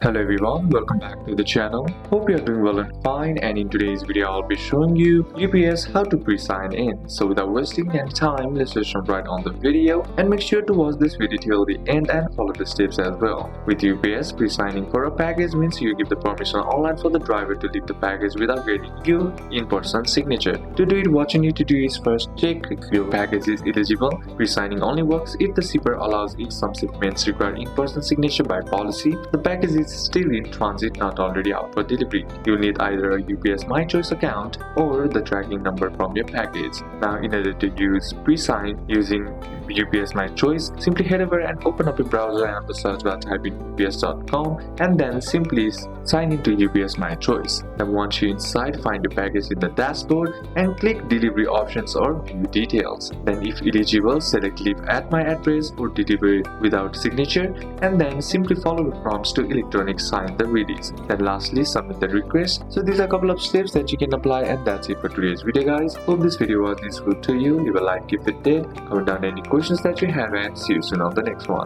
Hello everyone, welcome back to the channel. Hope you are doing well and fine, and in today's video I'll be showing you UPS how to pre-sign in. So without wasting any time, let's just jump right on the video and make sure to watch this video till the end and follow the steps as well. With UPS, pre-signing for a package means you give the permission online for the driver to leave the package without getting your in-person signature. To do it, what you need to do is first check if your package is eligible. Pre-signing only works if the shipper allows it. Some shipments require in-person signature by policy. The package is still in transit, not already out for delivery. You'll need either a UPS My Choice account or the tracking number from your package. Now, in order to use pre-sign using UPS My Choice, simply head over and open up your browser and on the search bar type in ups.com and then simply sign into UPS My Choice. Then once you're inside, find your package in the dashboard and click delivery options or view details. Then if eligible, select leave at my address or delivery without signature, and then simply follow the prompts to electronic sign the release. Then lastly, submit the request. So these are a couple of steps that you can apply, and that's it for today's video, guys. Hope this video was useful to you. Leave a like if it did, comment down any questions that you have, and see you soon on the next one.